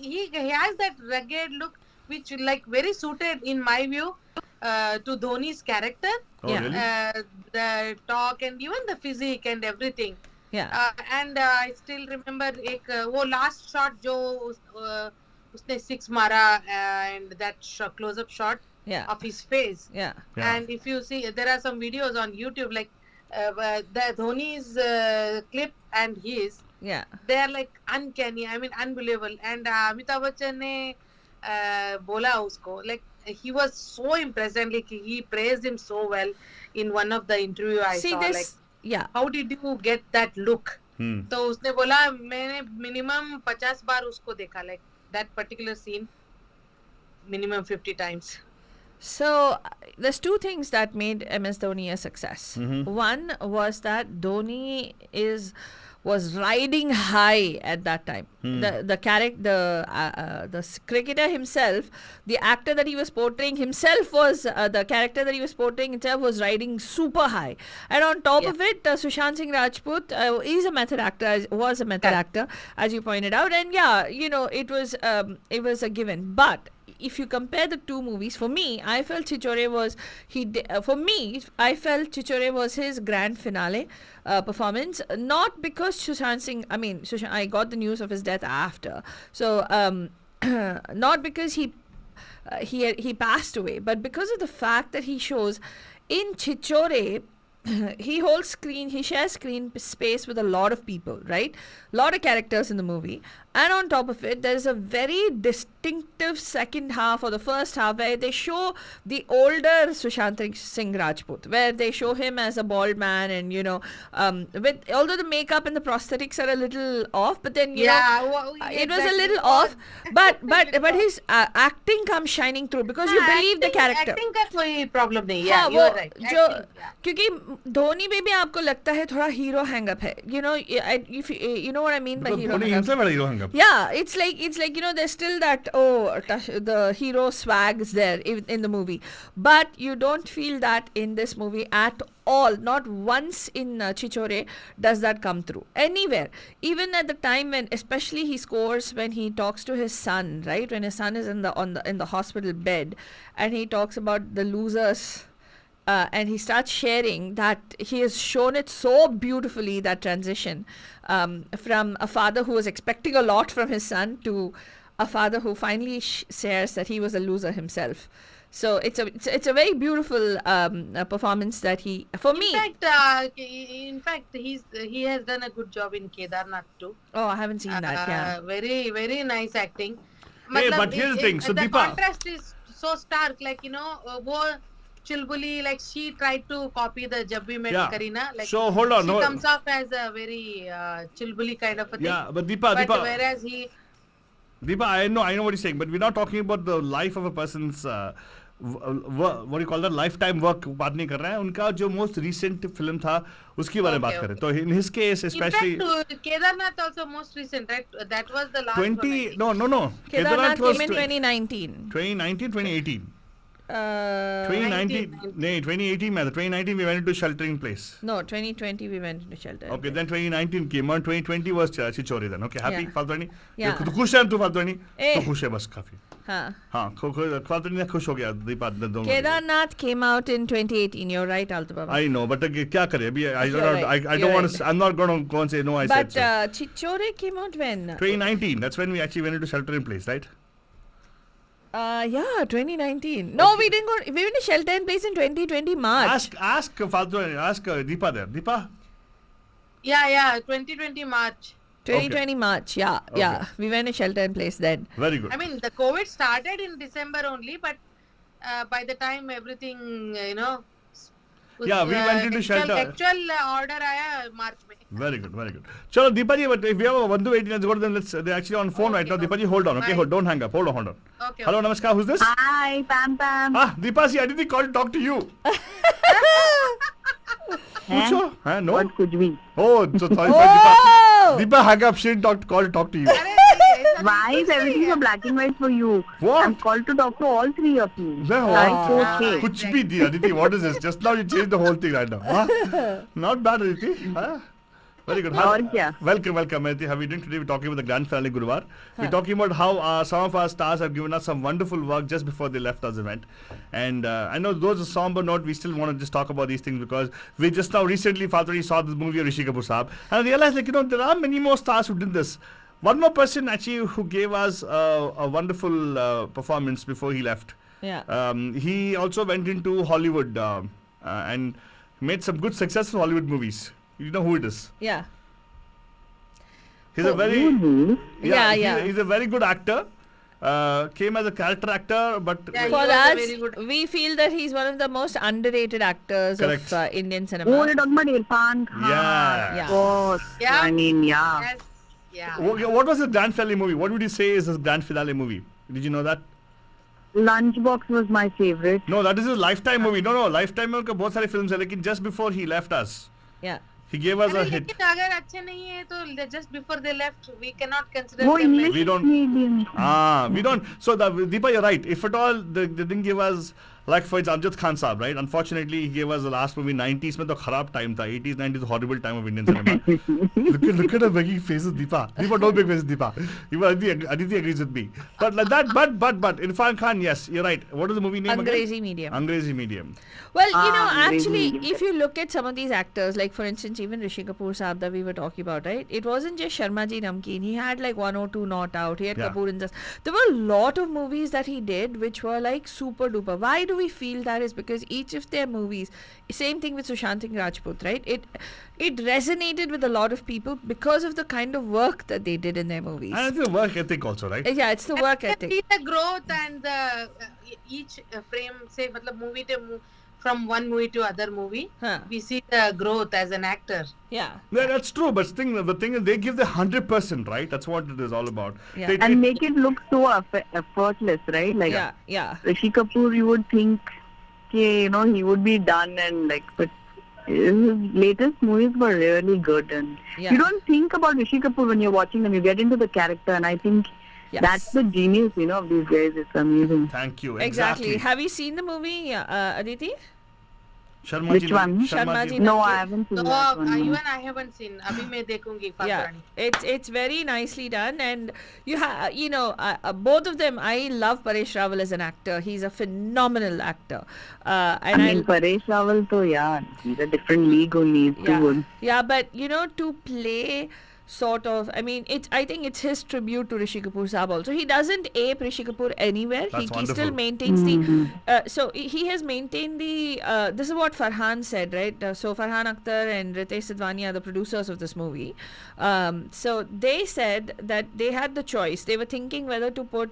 he has that rugged look, which like very suited in my view to Dhoni's character. Oh, Yeah. really? The talk and even the physique and everything. Yeah. And I still remember वो last shot जो उसने six मारा and that close-up shot Yeah. of his face. Yeah. Yeah. And if you see, there are some videos on YouTube like the Dhoni's clip and his. Yeah. They are like uncanny. I mean, unbelievable. And Amitabh Bachchan ने बोला उसको, like he was so impressed and like he praised him so well in one of the interview I See saw. this. Like, Yeah. how did you get that look? तो उसने बोला मैंने minimum 50 बार उसको देखा, like that particular scene minimum 50 times. So there's two things that made MS Dhoni a success. One was that Dhoni was riding high at that time. The cricketer himself, the actor that he was portraying himself was the character that he was portraying himself was riding super high. And on top of it, Sushant Singh Rajput is a method actor, was a method actor, as you pointed out. And yeah, it was a given. But if you compare the two movies, for me, I felt Chichore was his grand finale performance. Not because Sushant Singh, I got the news of his death after. So, not because he passed away, but because of the fact that he shows in Chichore, he shares screen space with a lot of people, right? Lot of characters in the movie. And on top of it, there is a very distinctive second half or the first half where they show the older Sushant Singh Rajput, where they show him as a bald man and, with although the makeup and the prosthetics are a little off, but then, it was a little off, but his acting comes shining through because you believe the character. Acting का कोई problem नहीं. Yeah, you're right. क्योंकि धोनी में भी आपको लगता है थोड़ा hero hang up है, you know what I mean by hero hang up. Himself had a hero hang up. Yeah, it's like there's still that the hero swag is there in the movie, but you don't feel that in this movie at all. Not once in Chichore does that come through anywhere. Even at the time when, especially he scores when he talks to his son, right, when his son is in the hospital bed, and he talks about the losers. And he starts sharing that he has shown it so beautifully, that transition from a father who was expecting a lot from his son to a father who finally shares that he was a loser himself. So it's a very beautiful performance that he, for me. In fact, he has done a good job in Kedarnath too. Oh, I haven't seen that. Yeah. Very, very nice acting. Hey, but here's the thing. So the Deepa, contrast is so stark. Like वो Chulbuli, like she tried to copy the Jab We Met Kareena. Like, so hold on. She comes off as a very Chulbuli kind of a thing. Yeah, but Deepa, whereas he. Deepa, I know what you're saying, but we're not talking about the life of a person's what do you call that, lifetime work बात नहीं कर रहे हैं. उनका जो most recent film था उसकी बारे में बात करें. तो in his case especially. In fact, Kedarnath also most recent, right? That was the last 20. No. Kedarnath came in 2019. 2018. 2019, no, 2018 में 2019 we went into sheltering place. No, 2020 we went into shelter. Okay, then 2019 came on. 2020 was Chichori then. Okay, happy Yeah. फालतू नहीं. Yeah. तू खुश है तू फालतू नहीं. Eh. तू खुश है बस काफी. हाँ. हाँ, फालतू नहीं खुश हो गया दीपा दोनों. Kedarnath came out in 2018. You're right, Alto Baba. I know, but क्या करे अभी I You're don't right. I You're don't want right. to. I'm not going to go and say no. I said But so. Chichore came out when? 2019. That's when we actually went into sheltering place, right? Yeah, 2019. No, we didn't go. We went to shelter in place in 2020 March. Ask फालतू ask Deepa there. Deepa. Yeah, 2020 March. 2020 March. Yeah. We went to shelter in place then. Very good. I mean, the COVID started in December only, but by the time everything, Yeah, we went into shelter. Actual order आया March में. Very good. Chalo, Deepa ji, but if we have a 1 to 18 let's go to them. They're actually on phone right now. Okay. Deepa ji, hold on. Okay, Bye. don't hang up. Hold on. Okay. Hello, namaskar. Who's this? Hi, Pam. Deepa ji, I didn't call to talk to you. पूछो, हाँ, no? What could we? Oh, so sorry for Deepa. Deepa hang up. She didn't call to talk to you. अरे नहीं, ऐसा Why is everything so black and white for you? What? I'm called to talk to all three of you. No. Like, okay. कुछ भी दी Aditi. What is this? Just now you changed the whole thing right now. Huh? Not bad, Aditi. Huh? Very good. और क्या? Welcome, Aditi. How are you doing today? We're talking about the grand finale Guruvaar. We're talking about how some of our stars have given us some wonderful work just before they left us event. And I know those are somber note, we still want to just talk about these things because we just now recently, Faturi saw this movie of Rishi Kapoor Saab. And I realized, there are many more stars who did this. One more person actually who gave us a wonderful performance before he left. Yeah. He also went into Hollywood and made some good successful Hollywood movies. You know who it is? Yeah. He's a very Yeah. He's a very good actor. Came as a character actor, but Yeah, he For was a us, very good- we feel that he's one of the most underrated actors Correct. of Indian Oh, cinema. you're talking about Irfan Khan. Yeah. Yeah. Oh, Yeah. I mean, yeah. Yes. Yeah. What was his grand finale movie? What would you say is his grand finale movie? Did you know that? Lunchbox was my favorite. No, that is his lifetime movie. No, lifetime में उनका बहुत सारे films है, लेकिन just before he left us, Yeah. he gave us a अरे hit. लेकिन अगर अच्छे नहीं है तो just before they left, we cannot consider वो them English We don't- medium. We don't. So Deepa, you're right. If at all they didn't give us, like for example, Amjad Khan Saab, right? Unfortunately, he gave us the last movie 90s में तो खराब time था. 80s, 90s horrible time of Indian cinema. look at her making faces, Deepa. Deepa, don't make faces, Deepa. Even Aditi agrees with me. But like that, but Irfan Khan, yes, you're right. What is the movie name again? Angrezi medium. Angrezi Medium. Well, Angrezi actually, medium. if you look at some of these actors, like for instance, even Rishi Kapoor Saab that we were talking about, right? It wasn't just Sharma Ji Namkeen. He had like 1 or 2 Not Out. He had Yeah. Kapoor in this. There were a lot of movies that he did which were like super duper. Why do we feel that is because each of their movies, same thing with Sushant Singh Rajput, right? It resonated with a lot of people because of the kind of work that they did in their movies. And it's the work ethic also, right? Yeah, it's the work ethic. See the growth and the each frame, say, मतलब movie to from one movie to other movie, Huh. we see the growth as an actor. Yeah. Yeah, that's true. But the thing is, they give the 100%, right? That's what it is all about. Yeah. And make it look so effortless, right? Like Yeah. Rishi Kapoor, you would think, he would be done and like, but his latest movies were really good. And Yeah. you don't think about Rishi Kapoor when you're watching them. You get into the character, and I think Yes. that's the genius, of these guys. It's amazing. Thank you. Exactly. Have you seen the movie, Aditi? Sharma Which ji, one? Sharma ji. No, I haven't seen So that one. even I haven't seen. अभी मैं देखूंगी Yeah, फालतू it's very nicely done, and you have both of them. I love Paresh Rawal as an actor. He's a phenomenal actor, and I mean, Paresh Rawal, he's a different league only. He's too good. yeah, but to play sort of, I think it's his tribute to Rishi Kapoor Saab also. He doesn't ape Rishi Kapoor anywhere. That's He wonderful. still maintains the, so he has maintained the, this is what Farhan said, right? So Farhan Akhtar and Ritesh Sidhwani are the producers of this movie. So they said that they had the choice. They were thinking whether to put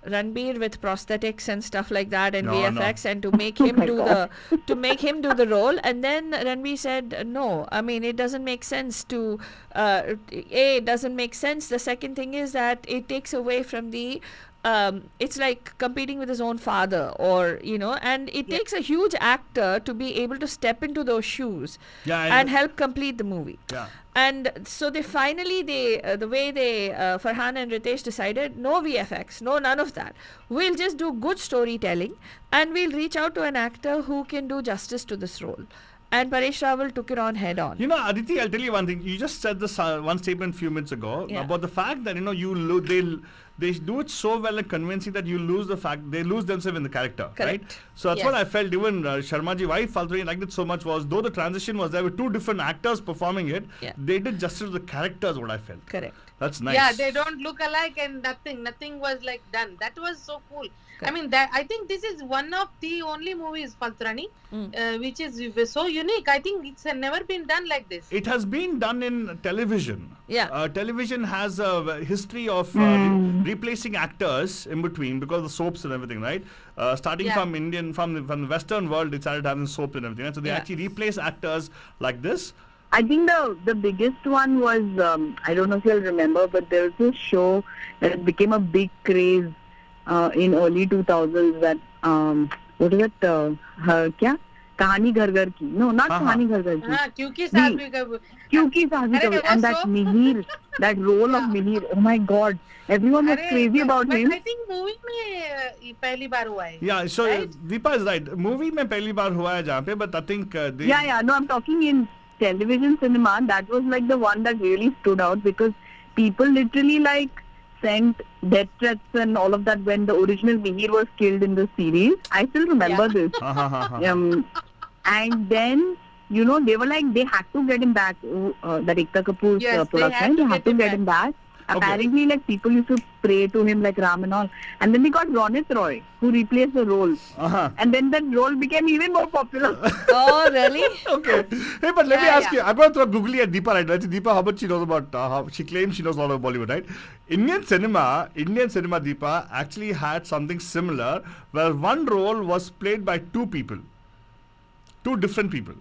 Ranbir with prosthetics and stuff like that and No, VFX and to make him do the role, and then Ranbir said no. It doesn't make sense to it doesn't make sense. The second thing is that it takes away from the it's like competing with his own father, or and it takes a huge actor to be able to step into those shoes and help complete the movie. And so they finally, the way they Farhan and Ritesh decided, no VFX, no none of that. We'll just do good storytelling, and we'll reach out to an actor who can do justice to this role. And Paresh Rawal took it on head on. Aditi, I'll tell you one thing. You just said this one statement a few minutes ago about the fact that they do it so well and convincing that they lose themselves in the character. Correct. Right? So that's what I felt. Even Sharmaji, why Faltari liked it so much was, though the transition was there with two different actors performing it, they did justice to the characters. What I felt. Correct. That's nice. Yeah, they don't look alike, and nothing was like done. That was so cool. I mean, I think this is one of the only movies, Faltrani, which is so unique. I think it's never been done like this. It has been done in television. Yeah. Television has a history of replacing actors in between because of the soaps and everything, right? Starting from the Western world, they started having soaps and everything, right? So they actually replace actors like this. I think the biggest one was, I don't know if you'll remember, but there was this show that became a big craze in early 2000s that, what is it, kya? Kahani Ghar Ghar Ki. No, not Kahani Ghar Ghar Ki. Kyunki Saas Bhi Kyunki Saas Bhi Kabhi. And that Mihir, that role of Mihir, oh my God, everyone was crazy about him. I think movie mein pehli baar hua hai. Yeah, so right? Deepa is right. Movie mein pehli baar hua hai jahan pe, but I think... No, I'm talking in television cinema. That was like the one that really stood out because people literally sent death threats and all of that when the original Mihir was killed in the series. I still remember this. And then, they were they had to get him back. That Ekta Kapoor's production, they had to get him back. Apparently, people used to pray to him like Ram and all. And then they got Ronit Roy, who replaced the role. And then that role became even more popular. Oh, really? Okay. Hey, but let me ask you. I'm going to throw googly at Deepa right now. Deepa, how much she knows about, she claims she knows a lot about Bollywood, right? Indian cinema, Deepa, actually had something similar where one role was played by two people. Two different people.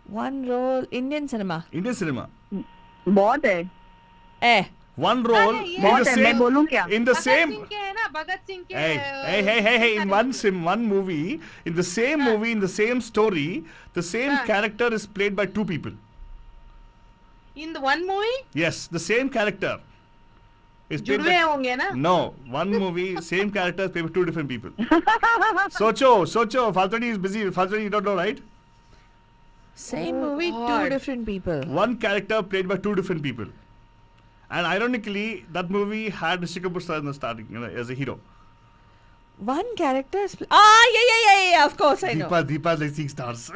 One role, Indian cinema. बहुत है. One role in the same hey in one movie, in the same story, the same character is played by two people. In the one movie? Yes, the same character is played जुड़वे होंगे ना? No, one movie, same character is played by two different people. Socho, Faltani is busy. Faltani, you don't know, right? Same movie, two different people. One character played by two different people. And ironically, that movie had Rishi Kapoor star in the starting, as a hero. One character is... yeah, of course I know. Deepa is seeing stars.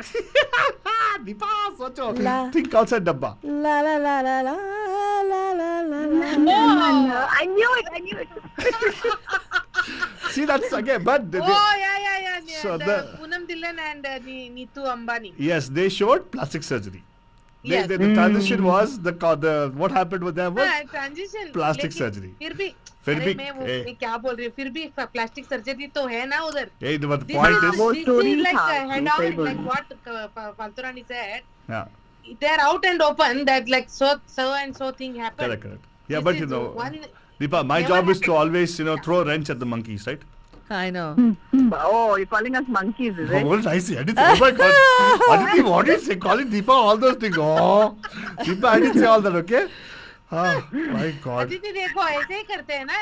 Deepa, Socho. Think outside Dabba. La la la la la la la la la. No, I knew it. See, that's again, but... yeah. So Poonam Dhillon and Neetu Ambani. Yes, they showed plastic surgery. Yes. The transition was what happened with them was transition. plastic surgery. फिर भी मैं क्या बोल रही हूँ फिर भी plastic surgery तो है ना उधर. The point is वो story like था. head on, like what Falturani said. Yeah. They are out and open that so and so thing happened. Correct. Yeah, but Deepa, my job is to always throw a wrench at the monkeys, right? I know. Oh, you're calling us monkeys, is it? Oh, what did I say? I didn't say. Oh my God. Aditi, what did you say? Calling Deepa all those things. Oh, Deepa, I didn't say all that, okay? Oh my God. Aditi, देखो ऐसे ही करते हैं ना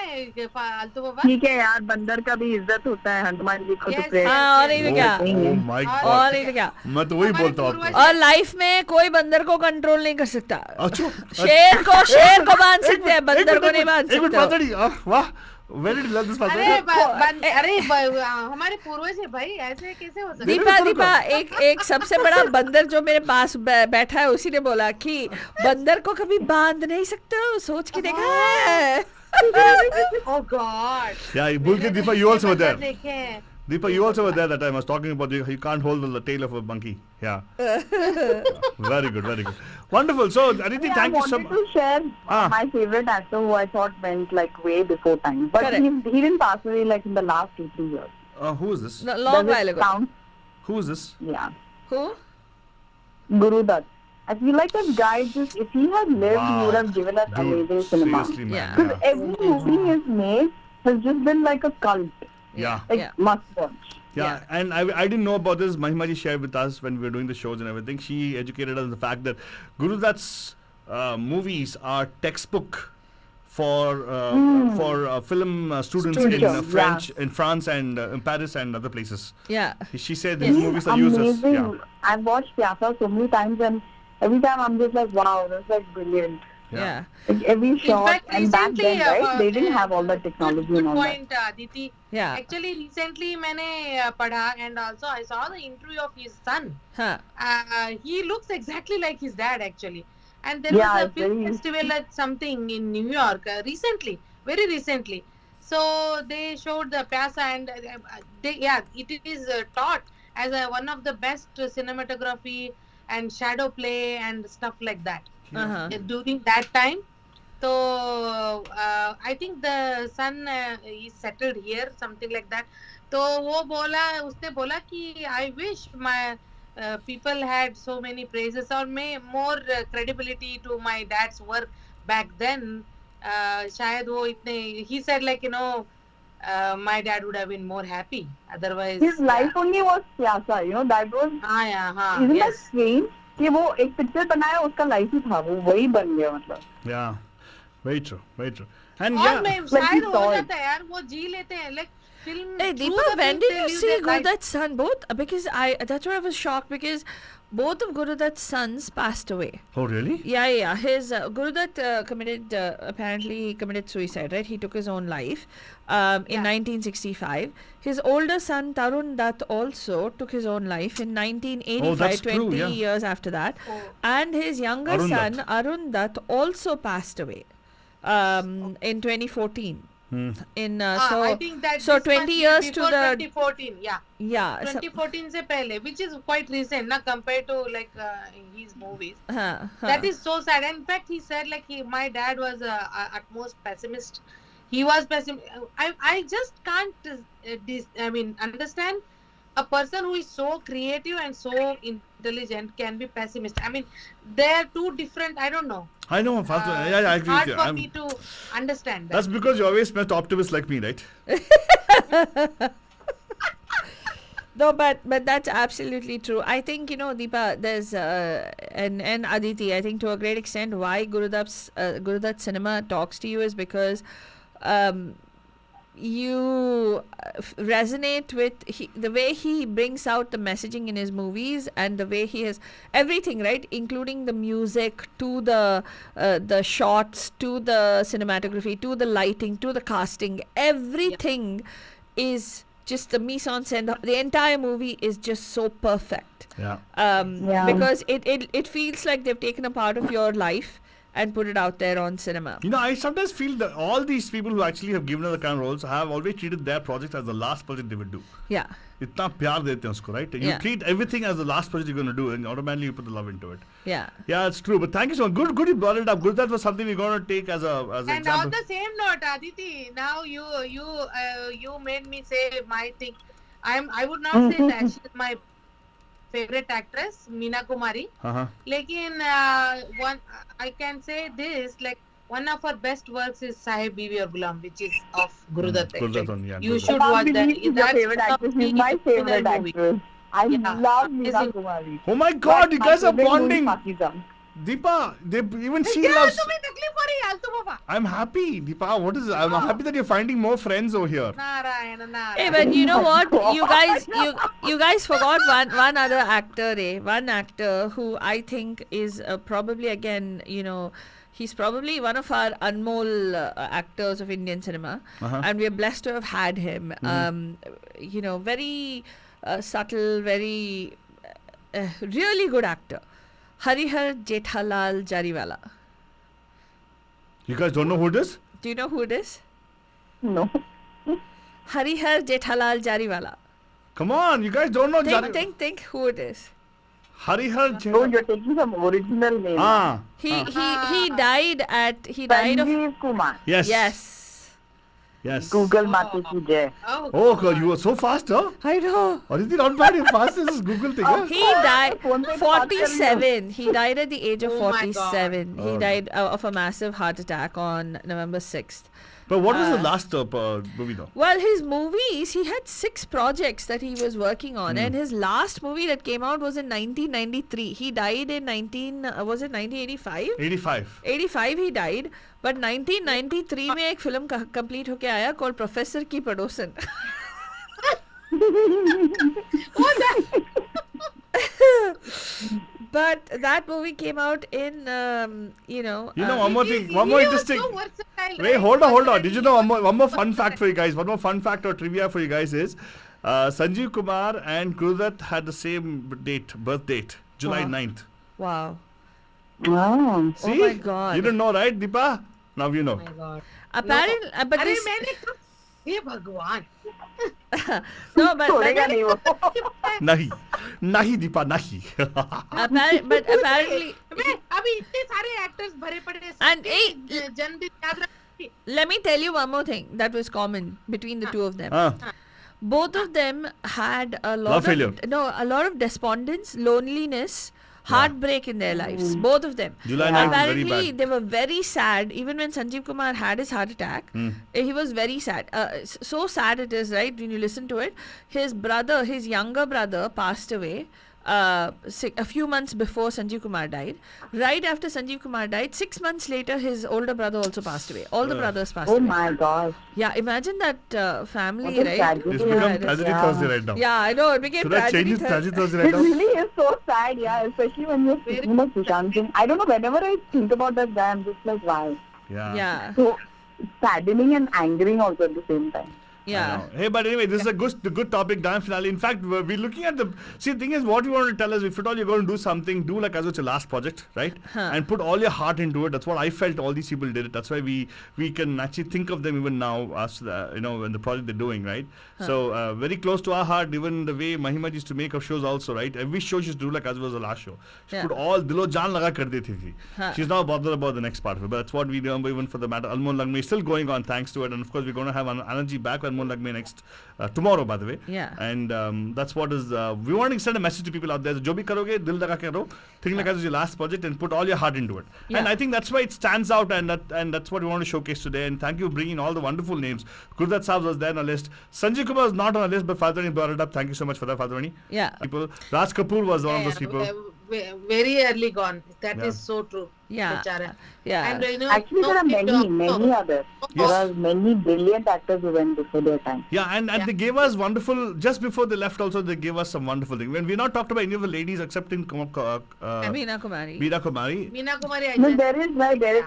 फालतू बाबा. ठीक है यार, बंदर का भी इज्जत होता है हनुमान जी को तो प्रेम. और नहीं तो क्या? Oh my God. और नहीं तो क्या? मैं तो वही बोलता हूँ. और लाइफ में कोई बंदर को कंट्रोल नहीं कर सकता. शेर को बांध सकते हैं, बंदर को नहीं बांध सकते. वाह. Where did you learn this? अरे हमारे पूर्वज है भाई, ऐसे कैसे हो सकता है? दीपा एक सबसे बड़ा बंदर जो मेरे पास बैठा है, उसी ने बोला कि बंदर को कभी बांध नहीं सकते हो, सोच के देखा है. Oh God. Yeah, Deepa, you also were there. Deepa, you also were there that time. I was talking about you can't hold the tail of a monkey. Yeah. Very good. Wonderful. So, Aditi, thank you so much. I wanted to share my favorite actor who I thought went way before time. But he didn't pass away in the last 2-3 years. Who is this? Long while ago. Who is this? Yeah. Who? Guruvaar. I feel like that guy just, if he had lived, he would have given us amazing cinema. Seriously, man. Yeah. Because every movie he has made has just been like a cult. Yeah. Like must watch. Yeah, and I didn't know about this. Mahima ji shared with us when we were doing the shows and everything. She educated us on the fact that Guru Dutt's movies are textbook for film students in French, in France and in Paris and other places. Yeah. She said these movies are used as... Yeah. I've watched Pyasa so many times and every time I'm just like, wow, that's like brilliant. Yeah. Like every shot, fact, and back recently, then, right, they didn't have all the technology good and all point, that. Aditi. Yeah. Actually, recently मैंने पढ़ा and also I saw the interview of his son. Huh. He looks exactly like his dad actually. And there Yeah, was a film festival at something in New York recently, very recently. So they showed the Pyasa and it is taught as one of the best cinematography and shadow play and stuff like that. During that time. So I think the son is settled here, something like that. तो उसने बोला कि I wish my people had so many praises or more credibility to my dad's work back then. शायद वो इतने, he said like, you know, my dad would have been more happy. Otherwise, his life only was Pyasa, you know, that was. Isn't that strange? कि वो एक picture बनाया उसका life ही था, वो वही बन गया मतलब. Yeah, very true, very true. And और मैं शायद हो जाता है यार, वो जी लेते हैं like film. Hey Deepa, when did you see Guru Dutt's son? Both, because that's why I was shocked, because both of Guru Dutt's sons passed away. Oh really? Yeah. His Guru Dutt apparently committed suicide, right? He took his own life in 1965. His older son Tarun Dutt also took his own life in 1985, 20 years after that. And his younger son Arun Dutt also passed away in 2014. I think that so 20 years to the 2014. Yeah 2014 se pehle, which is quite recent na, compared to like his movies. That is so sad. In fact, he said like my dad was utmost pessimist. He was pessimist. I just can't understand a person who is so creative and so intelligent can be pessimist. I mean, they are two different. I don't know. I know. I agree with you. Hard for me to understand that. That's because you always met optimists like me, right? No, but that's absolutely true. I think, you know, Deepa, there's and Aditi, I think to a great extent why Guru Dutt's cinema talks to you is because you resonate with the way he brings out the messaging in his movies, and the way he has everything, right, including the music to the shots to the cinematography to the lighting to the casting. Everything is just the mise-en-scène. The entire movie is just so perfect. Because it feels like they've taken a part of your life and put it out there on cinema. You know, I sometimes feel that all these people who actually have given us the kind of roles have always treated their project as the last project they would do. Yeah. इतना प्यार देते हैं उसको, right? You treat everything as the last project you're going to do, and automatically you put the love into it. Yeah. Yeah, it's true. But thank you so much. Good you brought it up. Good, that was something we're going to take as an and example. on the same note, Aditi, now you made me say my thing. I would not say that she's my favorite actress, Meena Kumari. Lekin one I can say this, like one of her best works is Sahib Bibi aur Gulam, which is of Guru Dutt. You should watch that. That's favorite actress. She's my favorite actress. I love Meena Kumari. Oh my God, you guys are bonding. Deepa, even she loves. I'm happy, Deepa. What is it? I'm happy that you're finding more friends over here. Hey, but you know what? You guys forgot one other actor, one actor who I think is probably, again, you know, he's probably one of our Anmol actors of Indian cinema, and we are blessed to have had him. You know, very subtle, very really good actor. Harihar Jethalal Jariwala. You guys don't know who it is? Do you know who it is? No. Harihar Jethalal Jariwala. Come on, you guys don't know Think who it is. Harihar Jethalal. Oh, you're taking some original name. He died Sanjeev Kumar. Yes. Google Mati ki jai. Oh God, you were so fast, huh? I know. Or is it not bad? You're fast as this Google thing, huh? He died 47. He died at the age of 47. He died of a massive heart attack on November 6th. But what was the last movie though? Well, his movies, he had 6 projects that he was working on, and his last movie that came out was in 1993. He died in 1985? 85. 85 he died, but 1993 में एक film complete होके आया called Professor की पड़ोसन. But that movie came out in, one more thing, one more interesting. So versatile, Wait, right? hold on. Did you know one more fun fact for you guys? One more fun fact or trivia for you guys is Sanjeev Kumar and Guruvaar had the same birth date, July 9th. Wow. Wow. See? Oh my God. You didn't know, right, Deepa? Now you know. Oh my God. Apparently, but अरे this, मैंने तो हे भगवान no, but छोड़ेगा नहीं वो. Nahi, Deepa, nahi. but apparently, मैं अभी इतने सारे एक्टर्स भरे पड़े हैं, And, सबके जन्मदिन याद रखिए. let me tell you one more thing that was common between the two of them. Both of them had a lot Love failure. a lot of despondence, loneliness, heartbreak in their lives. Both of them. July 9th was very Apparently, bad. they were very sad. Even when Sanjeev Kumar had his heart attack, he was very sad. So sad it is, right? When you listen to it, his younger brother, passed away. A few months before Sanjeev Kumar died. Right after Sanjeev Kumar died, 6 months later, his older brother also passed away. All the brothers passed Oh away. my God. Yeah, imagine that family, What a right? tragedy. It's Yeah, become it is. Tragedy Thursday right now. Yeah, I know. It became Should I change it tragedy. Tragedy Thursday It right now? really is so sad, yeah, especially when you're speaking about Sushant Singh. I don't know, whenever I think about that guy, I'm just like, wow. Yeah, So saddening and angering also at the same time. yeah. Hey, but anyway, this is a good topic, grand finale. In fact, we're looking at the thing is, what we want to tell us, if at all you're going to do something, do like as it's your last project, right? And put all your heart into it. That's what I felt all these people did it. That's why we can actually think of them even now as in the project they're doing, right? So very close to our heart, even the way Mahima used to make her shows also, right? Every show she used to do like as it was the last show. She put all dilo jaan laga kar deti thi. She's now bothered about the next part of it. But that's what we remember even for the matter. Almon Lagme is still going on thanks to it. And of course, we're going to have an energy back with Almon Lagme next tomorrow, by the way. Yeah. And that's what is we want to send a message to people out there. Jo bhi karoge, dil laga ke karo. Think like as your last project and put all your heart into it. And I think that's why it stands out, and that's what we want to showcase today. And thank you for bringing all the wonderful names. Guruvaar Saab was there on a list. Sanjay Kumar was not on a list, but Fatwani brought it up. Thank you so much for that, Fatwani. Yeah. People. Raj Kapoor was one of those people. Very early gone. That is so true. Yeah. Bechara. Yeah. And Actually, there are many others. There Yes. are many brilliant actors who went before their time. Yeah, and they gave us wonderful, just before they left also, they gave us some wonderful things. When we're not talked about any of the ladies except in Meena Kumari. Veena Kumari. Meena Kumari. No, there is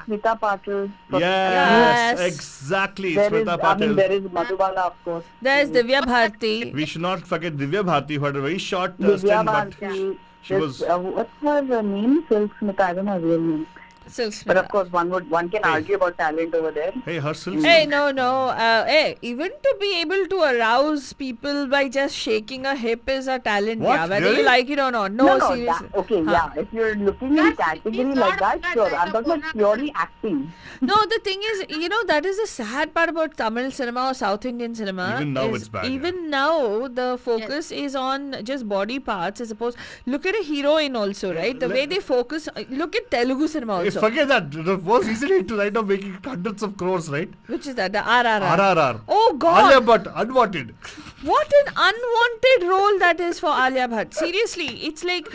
Smita Patil. Yes, Yes. exactly. There is, Smita Patil. there is Madhubala, of course. There's Divya Bharti. We should not forget Divya Bharti, who had a very short stint, Divya but Bharti. she was... What's her name? Silk Smita. I don't know her real name. Silk But of Smita. course, one can argue about talent over there. Hey, her silk Hey, no. Hey, even to be able to arouse people by just shaking a hip is a talent. What? Yeah, whether Really? you like it or not. No, seriously. Yeah. If you're looking in category like that, sure. I'm talking about purely acting. No, the thing is, that is the sad part about Tamil cinema or South Indian cinema. Even now is it's bad, Even now, the focus is on just body parts as opposed. Look at a heroine also, right? The way they focus. Look at Telugu cinema Hey, also. forget that. The most recent hit to right now making hundreds of crores, right? Which is that? The RRR. RRR. Oh God. Alia Bhatt, unwanted. What an unwanted role that is for Alia Bhatt. Seriously, it's like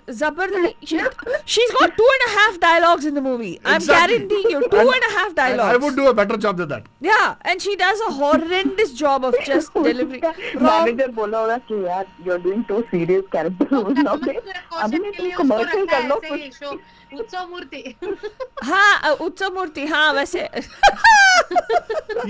Zabardast. She's got 2.5 dialogues in the movie. I'm Exactly. guaranteeing you, 2.5 And dialogues. I would do a better job than that. Yeah, and she does a horrendous job of just delivering. Manager बोला होगा कि यार you're doing two serious character roles nowadays. अभी नहीं तुम commercial कर लो कुछ. उत्सव मूर्ति. हाँ, उत्सव मूर्ति, हाँ वैसे.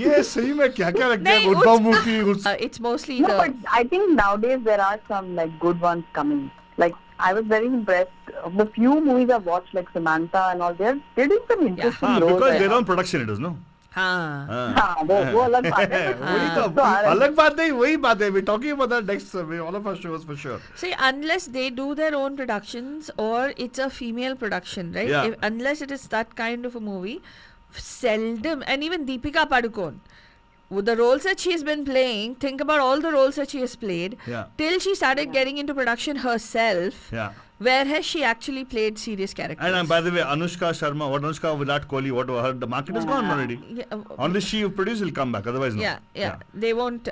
ये सही में क्या-क्या लगता है नहीं, उद्धव मूर्ति. It's mostly No, the. but I think nowadays there are some like good ones coming. Like I was very impressed of the few movies I've watched, like Samantha and all. They're doing some interesting roles. Because right their now. own production it is, no? हाँ. हाँ, वो अलग बात है. वही तो तो आ रहा है. अलग बात नहीं वही बात है. We're talking about that next all of our shows for sure. See, unless they do their own productions or it's a female production, right? Yeah. Unless it is that kind of a movie, seldom. And even Deepika Padukone. with the roles that she's been playing, think about all the roles that she has played. Yeah. Till she started getting into production herself. Yeah. Where has she actually played serious characters? And by the way, Anushka Sharma, Virat Kohli, the market is gone already. Yeah, Only she produced will come back, otherwise no. Yeah. They won't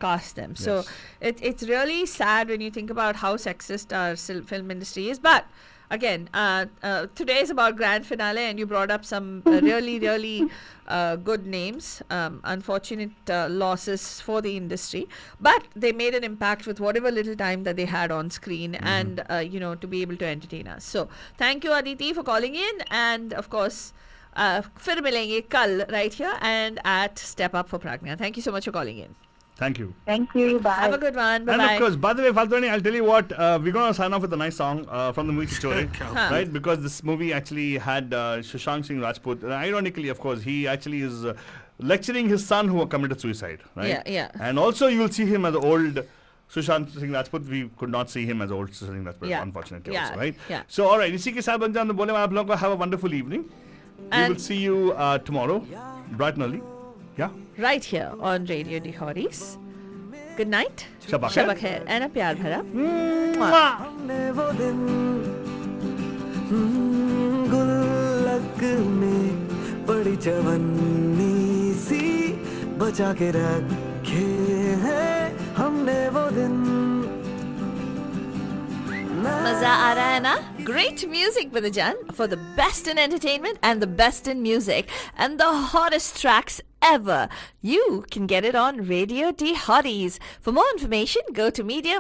cast them. So Yes. it's really sad when you think about how sexist our film industry is. But again, today is about grand finale, and you brought up some really, really good names. Unfortunate losses for the industry, but they made an impact with whatever little time that they had on screen, and to be able to entertain us. So thank you, Aditi, for calling in, and of course, फिर मिलेंगे कल right here and at Step Up for Pragna. Thank you so much for calling in. Thank you. Thank you. Bye. Have a good one. Bye And bye. of course, by the way, Faltoni, I'll tell you what, we're going to sign off with a nice song from the movie Story, right? Because this movie actually had Sushant Singh Rajput. Ironically, of course, he actually is lecturing his son who committed suicide, right? Yeah. And also, you will see him as old Sushant Singh Rajput. We could not see him as old Sushant Singh Rajput, unfortunately, also, right? Yeah. So, all right, इसी के साथ बन जाने बोले आप लोगों को have a wonderful evening. We will see you tomorrow, bright and early. Yeah. Right here on Radio D Hotties. Good night. Shabak Khair and a pyar bhara. हमने वो दिन गुल्लक में बड़ी जवानी सी बचा के रखे हैं हमने वो दिन Maza aa raha hai na? Great music, Badajan, for the best in entertainment and the best in music and the hottest tracks ever. You can get it on Radio D Hotties. For more information, go to Media